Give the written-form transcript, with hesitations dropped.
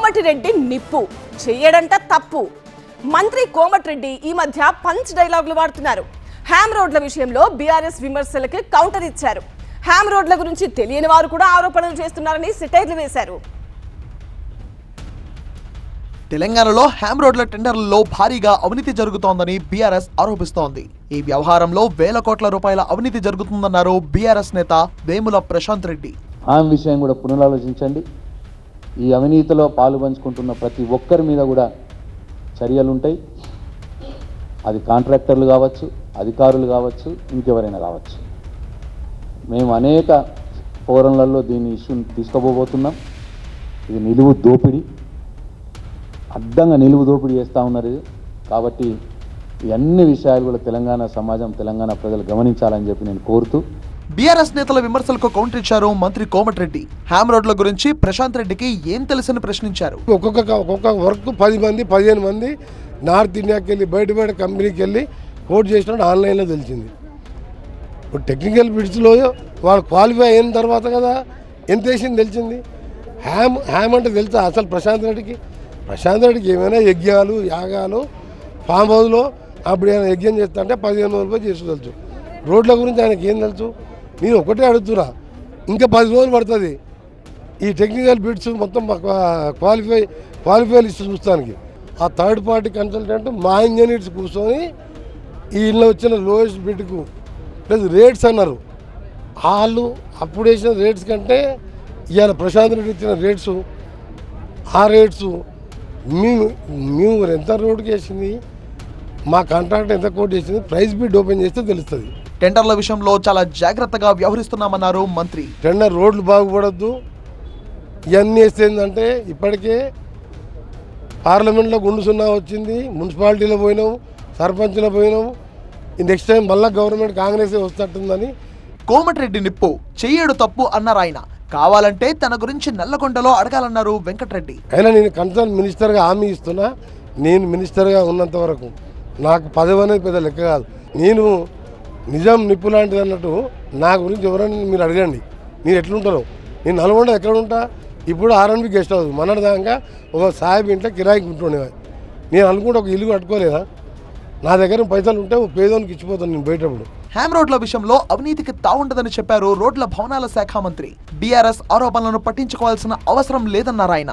కోమటిరెడ్డి నిప్పు చెయ్యడంట తప్పు. మంత్రి కోమటిరెడ్డి ఈ మధ్య పంచ్ డైలాగులు వాడుతున్నారు. హ్యామ్ రోడ్ల విషయంలో బీఆర్ఎస్ విమర్శలకు కౌంటర్ ఇచ్చారు. హ్యామ్ రోడ్ల గురించి తెలియని వారు కూడా ఆరోపణలు చేస్తున్నారని సెటైర్లు వేశారు. తెలంగాణలో హ్యామ్ రోడ్ల టెండర్లలో భారీగా అవినీతి జరుగుతోందని బీఆర్ఎస్ ఆరోపిస్తోంది. ఈ వ్యవహారంలో వేల కోట్ల రూపాయల అవినీతి జరుగుతుందన్నారు బీఆర్ఎస్ నేత వేముల ప్రశాంత్ రెడ్డి. హ్యామ్ విషయం కూడా పునరాలోచించండి. ఈ అవినీతిలో పాలు పంచుకుంటున్న ప్రతి ఒక్కరి మీద కూడా చర్యలుంటాయి. అది కాంట్రాక్టర్లు కావచ్చు, అధికారులు కావచ్చు, ఇంకెవరైనా కావచ్చు. మేము అనేక ఫోరంలలో దీని ఇష్యూని తీసుకోబోతున్నాం. ఇది నిలువు దోపిడీ, అడ్డంగా నిలువు దోపిడీ చేస్తూ ఉన్నారు. కాబట్టి ఈ అన్ని విషయాలు కూడా తెలంగాణ సమాజం, తెలంగాణ ప్రజలు గమనించాలని చెప్పి నేను కోరుతూ బీఆర్ఎస్ నేతల విమర్శలకు కౌంటర్ ఇచ్చారు మంత్రి కోమటిరెడ్డి. హ్యామ్ రోడ్ల గురించి ప్రశాంత్ రెడ్డికి ఏం తెలుసని ప్రశ్నించారు. ఒక్కొక్క వర్క్ 10 మంది 15 మంది నార్త్ ఇండియాకి వెళ్ళి బయట కంపెనీకి వెళ్ళి కోడ్ చేసినట్టు ఆన్లైన్లో తెలిసింది. ఇప్పుడు టెక్నికల్ బిడ్స్లో వాళ్ళు క్వాలిఫై అయిన తర్వాత కదా ఎంత వేసింది తెలిసింది. హ్యామ్ అంటే తెలుసా అసలు ప్రశాంత్ రెడ్డికి ఏమైనా యజ్ఞాలు యాగాలు ఫామ్ హౌస్లో అప్పుడు ఏమైనా యజ్ఞం చేస్తా అంటే 15 రోజులు చేసి తెలుసు. రోడ్ల గురించి ఆయనకి ఏం తెలుసు? నేను ఒకటే అడుగుతున్నా, ఇంకా 10 రోజులు పడుతుంది ఈ టెక్నికల్ బిడ్స్ మొత్తం క్వాలిఫై లిస్ట్ చూస్తానికి. ఆ థర్డ్ పార్టీ కన్సల్టెంట్ మా ఇంజనీర్స్ కూర్చొని ఈ ఇళ్ళ వచ్చిన లోయెస్ట్ బిడ్కు ప్లస్ రేట్స్ అన్నారు. వాళ్ళు అప్పుడు వేసిన రేట్స్ కంటే ఇవాళ ప్రశాంత్ రెడ్డి ఇచ్చిన రేట్స్, ఆ రేట్స్ మేము ఎంత రోడ్కి వేసింది, మా కాంట్రాక్ట్ ఎంత కోట్ చేసింది, ప్రైస్ బిడ్ ఓపెన్ చేస్తే తెలుస్తుంది. టెండర్ల విషయంలో చాలా జాగ్రత్తగా వ్యవహరిస్తున్నామన్నారు మంత్రి. టెండర్ రోడ్లు బాగుపడద్దు, ఇవన్నీ వేస్తే ఏంటంటే ఇప్పటికే పార్లమెంట్లో గుండు సున్నా వచ్చింది, మున్సిపాలిటీలో పోయినాము, సర్పంచ్లో పోయినాము. నెక్స్ట్ టైం మళ్ళా గవర్నమెంట్ కాంగ్రెసే వస్తుందని. కోమటిరెడ్డి నిప్పు చెయ్యడు తప్పు అన్నారు ఆయన. కావాలంటే తన గురించి నల్లగొండలో అడగాలన్నారు వెంకటరెడ్డి. అయినా నేను కన్సర్న్ మినిస్టర్గా హామీ ఇస్తున్నా, నేను మినిస్టర్గా ఉన్నంత వరకు నాకు పదవి అనేది పెద్ద లెక్క కాదు. నేను నిజాం నిప్పు లాంటిది అన్నట్టు నా గురించి ఎవరైనా మీరు అడగండి, నేను ఎట్లుంటాను. నేను నల్గొండ ఎక్కడ ఉంటా, ఇప్పుడు ఆర్ఎన్బి గెస్ట్ హౌస్ మొన్నటిదాకా ఒక సాహెబ్ ఇంట్లో కిరాయికి ఉంటుండే. నేను అనుకుంటే ఒక ఇల్లు కట్టుకోలేదా? నా దగ్గర పైసలు ఉంటే పేదోనికి ఇచ్చిపోతాను నేను బయటప్పుడు. హ్యామ్ రోడ్ల విషయంలో అవినీతికి తావుండదని చెప్పారు రోడ్ల భవనాల శాఖ మంత్రి. బీఆర్ఎస్ ఆరోపణలను పట్టించుకోవాల్సిన అవసరం లేదన్నారు ఆయన.